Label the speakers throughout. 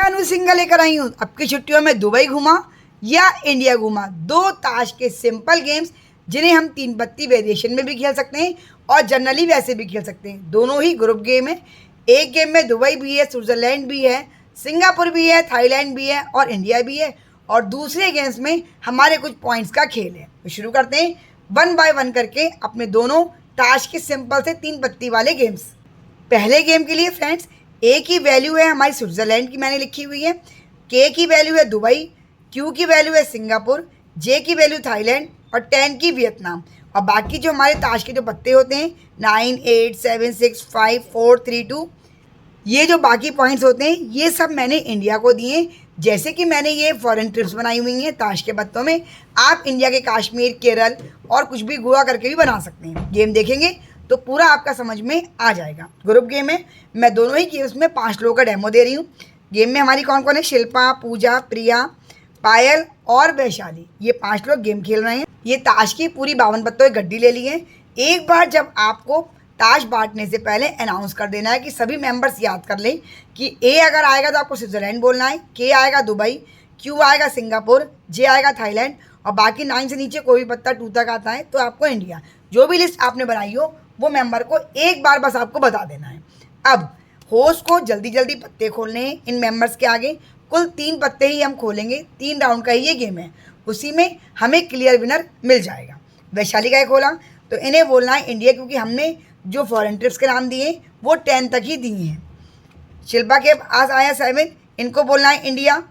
Speaker 1: मैं अनु सिंघल लेकर आई हूँ। अब की छुट्टियों में दुबई घूमा या इंडिया घूमा, दो ताश के सिंपल गेम्स जिन्हें हम तीन पत्ती वेरिएशन में भी खेल सकते हैं और जनरली वैसे भी खेल सकते हैं। दोनों ही ग्रुप गेम है। एक गेम में दुबई भी है, स्विट्जरलैंड भी है, सिंगापुर भी है, थाईलैंड भी है और इंडिया भी है। और दूसरे गेम्स में हमारे कुछ पॉइंट्स का खेल है। तो शुरू करते हैं वन बाय वन करके अपने दोनों ताश के सिंपल से तीन पत्ती वाले गेम्स। पहले गेम के लिए फ्रेंड्स, ए की वैल्यू है हमारी स्विट्ज़रलैंड की मैंने लिखी हुई है, के की वैल्यू है दुबई, क्यू की वैल्यू है सिंगापुर, जे की वैल्यू थाईलैंड और 10 की वियतनाम। और बाकी जो हमारे ताश के जो पत्ते होते हैं 9, 8, 7, 6, 5, 4, 3, 2, ये जो बाकी पॉइंट्स होते हैं ये सब मैंने इंडिया को दिए। जैसे कि मैंने ये फॉरेन ट्रिप्स बनाई हुई हैं ताश के पत्तों में, आप इंडिया के कश्मीर, केरल और कुछ भी गोवा करके भी बना सकते हैं। गेम देखेंगे तो पूरा आपका समझ में आ जाएगा। ग्रुप गेम है, मैं दोनों ही गेम्स में 5 लोगों का डेमो दे रही हूँ। गेम में हमारी कौन कौन है? शिल्पा, पूजा, प्रिया, पायल और वैशाली, ये 5 लोग गेम खेल रहे हैं। ये ताश की पूरी 52 पत्तों की गड्डी ले ली है। एक बार जब आपको ताश बांटने से पहले अनाउंस कर देना है कि सभी मेंबर्स याद कर लें कि ए अगर आएगा तो आपको स्विट्जरलैंड बोलना है, के आएगा दुबई, क्यू आएगा सिंगापुर, जे आएगा थाईलैंड और बाकी 9 से नीचे कोई भी पत्ता 2 तक आता है तो आपको इंडिया। जो भी लिस्ट आपने बनाई हो वो मेंबर को एक बार बस आपको बता देना है। अब होस्ट को जल्दी जल्दी पत्ते खोलने हैं इन मेंबर्स के आगे। कुल 3 पत्ते ही हम खोलेंगे, 3 राउंड का ही ये गेम है। उसी में हमें क्लियर विनर मिल जाएगा। वैशाली का खोला तो इन्हें बोलना है इंडिया, क्योंकि हमने जो फॉरेन ट्रिप्स के नाम दिए वो 10 तक ही दिए हैं। शिल्पा के पास आया 7, इनको बोलना है इंडिया।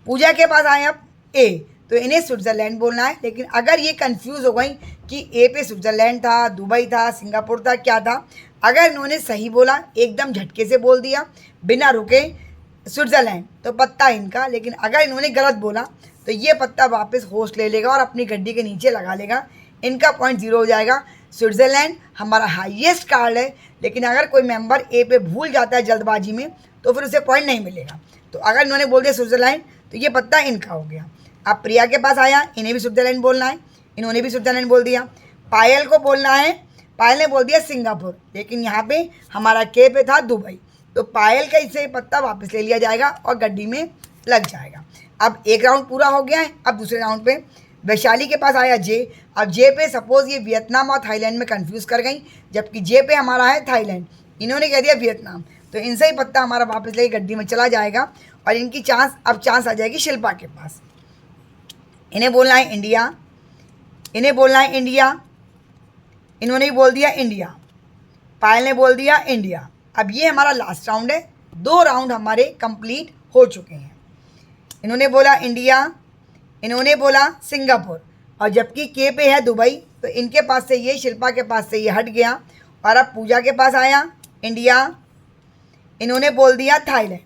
Speaker 1: पूजा के पास आया ए, तो इन्हें स्विट्ज़रलैंड बोलना है। लेकिन अगर ये कंफ्यूज हो गई कि ए पे स्विट्ज़रलैंड था, दुबई था, सिंगापुर था, क्या था, अगर इन्होंने सही बोला, एकदम झटके से बोल दिया बिना रुके स्विट्ज़रलैंड, तो पत्ता इनका। लेकिन अगर इन्होंने गलत बोला तो ये पत्ता वापस होस्ट ले लेगा और अपनी गड्डी के नीचे लगा लेगा। इनका पॉइंट 0 हो जाएगा। स्विट्ज़रलैंड हमारा हाईएस्ट कार्ड है, लेकिन अगर कोई मेंबर ए पे भूल जाता है जल्दबाजी में तो फिर उसे पॉइंट नहीं मिलेगा। तो अगर इन्होंने बोल दिया स्विट्ज़रलैंड तो ये पत्ता इनका हो गया। अब प्रिया के पास आया, इन्हें भी स्विट्ज़रलैंड बोलना है, इन्होंने भी स्विट्ज़रलैंड बोल दिया। पायल को बोलना है, पायल ने बोल दिया सिंगापुर, लेकिन यहाँ पे हमारा के पे था दुबई, तो पायल का इसे पत्ता वापस ले लिया जाएगा और गड्डी में लग जाएगा। अब एक राउंड पूरा हो गया है। अब दूसरे राउंड पे वैशाली के पास आया जे। अब जे पे सपोज ये वियतनाम और थाईलैंड में कंफ्यूज कर गई, जबकि जे पे हमारा है थाईलैंड, इन्होंने कह दिया वियतनाम, तो इनसे ही पत्ता हमारा वापस लेके गड्डी में चला जाएगा। और इनकी चांस आ जाएगी शिल्पा के पास। इन्हें बोलना है इंडिया, इन्हें बोलना है इंडिया, इन्होंने भी बोल दिया इंडिया, पायल ने बोल दिया इंडिया। अब ये हमारा लास्ट राउंड है। 2 राउंड हमारे कंप्लीट हो चुके हैं। इन्होंने बोला इंडिया, इन्होंने बोला सिंगापुर, और जबकि के पे है दुबई, तो इनके पास से ये, शिल्पा के पास से ये हट गया। और अब पूजा के पास आया इंडिया, इन्होंने बोल दिया थाईलैंड,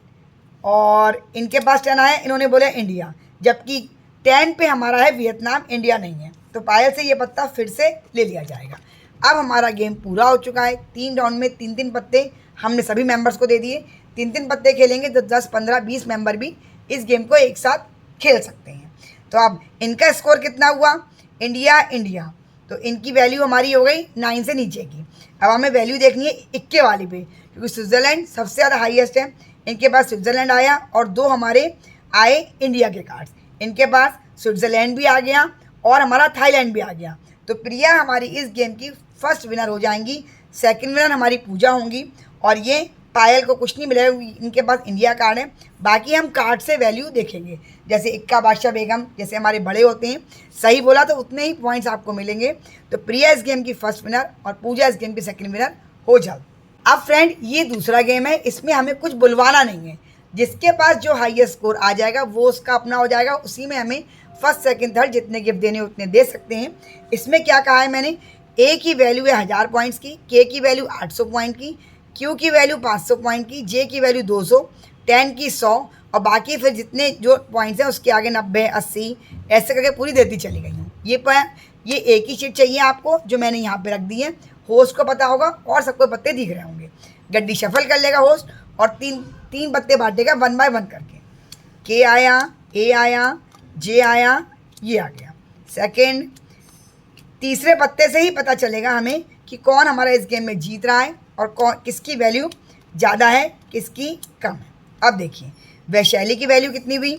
Speaker 1: और इनके पास 10 आया, इन्होंने बोला इंडिया, जबकि 10 पे हमारा है वियतनाम, इंडिया नहीं है। तो पायल से ये पत्ता फिर से ले लिया जाएगा। अब हमारा गेम पूरा हो चुका है। 3 राउंड में 3-3 पत्ते हमने सभी मेंबर्स को दे दिए। 3-3 पत्ते खेलेंगे तो 10, 15, 20 मेंबर भी इस गेम को एक साथ खेल सकते हैं। तो अब इनका स्कोर कितना हुआ? इंडिया इंडिया, तो इनकी वैल्यू हमारी हो गई 9 से नीचे की। अब हमें वैल्यू देखनी है इक्के वाली पे, क्योंकि स्विट्ज़रलैंड सबसे ज़्यादा हाईएस्ट है। इनके पास स्विट्ज़रलैंड आया और 2 हमारे आए इंडिया के कार्ड्स। इनके पास स्विट्ज़रलैंड भी आ गया और हमारा थाईलैंड भी आ गया। तो प्रिया हमारी इस गेम की फर्स्ट विनर हो जाएंगी। सेकंड विनर हमारी पूजा होंगी और ये पायल को कुछ नहीं मिलेगा, इनके पास इंडिया कार्ड है। बाकी हम कार्ड से वैल्यू देखेंगे, जैसे इक्का बादशाह बेगम, जैसे हमारे बड़े होते हैं, सही बोला तो उतने ही पॉइंट्स आपको मिलेंगे। तो प्रिया इस गेम की फर्स्ट विनर और पूजा इस गेम की सेकंड विनर हो जल्द। अब फ्रेंड ये दूसरा गेम है, इसमें हमें कुछ बुलवाना नहीं है। जिसके पास जो हाईएस्ट स्कोर आ जाएगा वो उसका अपना हो जाएगा। उसी में हमें फर्स्ट, सेकंड, थर्ड जितने गिफ्ट देने उतने दे सकते हैं। इसमें क्या कहा है मैंने, ए की वैल्यू है 1000 पॉइंट्स की, के की वैल्यू 800 पॉइंट की, क्यू की वैल्यू 500 पॉइंट की, जे की वैल्यू 200, 10 की 100 और बाकी फिर जितने जो पॉइंट्स हैं उसके आगे 90, 80 ऐसे करके पूरी देती चली गई हूँ। ये एक ही शीट चाहिए आपको जो मैंने यहाँ पे रख दी है। होस्ट को पता होगा और सबको पत्ते दिख रहे होंगे। गड्डी शफल कर लेगा होस्ट और तीन पत्ते बांटेगा 1 बाय 1 करके। के आया, ए आया, जे आया, ये आ गया। सेकंड, तीसरे पत्ते से ही पता चलेगा हमें कि कौन हमारा इस गेम में जीत रहा है और कौन किसकी वैल्यू ज़्यादा है, किसकी कम है। अब देखिए वैशाली की वैल्यू कितनी हुई,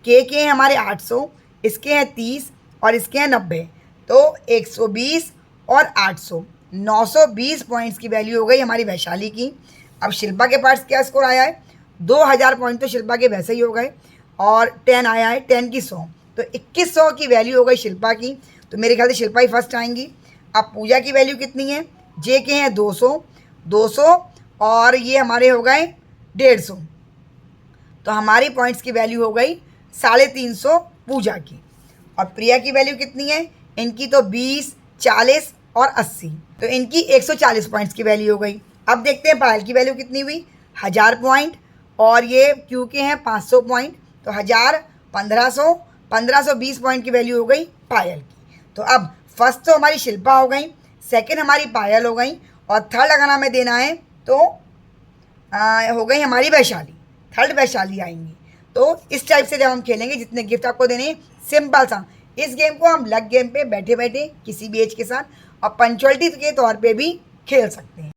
Speaker 1: के हैं हमारे 800, इसके हैं 30 और इसके हैं 90, तो 120 और 800, 920 पॉइंट्स की वैल्यू हो गई हमारी वैशाली की। अब शिल्पा के पास क्या स्कोर आया है, 2000 पॉइंट तो शिल्पा के वैसे ही हो गए, और 10 आया है, 10 की 100, तो 2100 की वैल्यू हो गई शिल्पा की। तो मेरे ख्याल से शिल्पा ही फर्स्ट आएंगी। अब पूजा की वैल्यू कितनी है, जे के हैं 200 और ये हमारे हो गए 150, तो हमारी पॉइंट्स की वैल्यू हो गई 350 पूजा की। और प्रिया की वैल्यू कितनी है, इनकी तो 20, 40 और 80, तो इनकी 140 पॉइंट्स की वैल्यू हो गई। अब देखते हैं पायल की वैल्यू कितनी हुई, 1000 पॉइंट, और ये क्यू के हैं 500 पॉइंट, तो 1000, 1500, 1520 पॉइंट की वैल्यू हो गई पायल की। तो अब फर्स्ट तो हमारी शिल्पा हो गई, सेकंड हमारी पायल हो गई, और थर्ड अगर हमें देना है तो हो गई हमारी वैशाली, थर्ड वैशाली आएंगी। तो इस टाइप से जब हम खेलेंगे, जितने गिफ्ट आपको देने, सिंपल सा, इस गेम को हम लक गेम पे बैठे बैठे किसी भी एज के साथ और पंचुअलिटी के तौर पे भी खेल सकते हैं।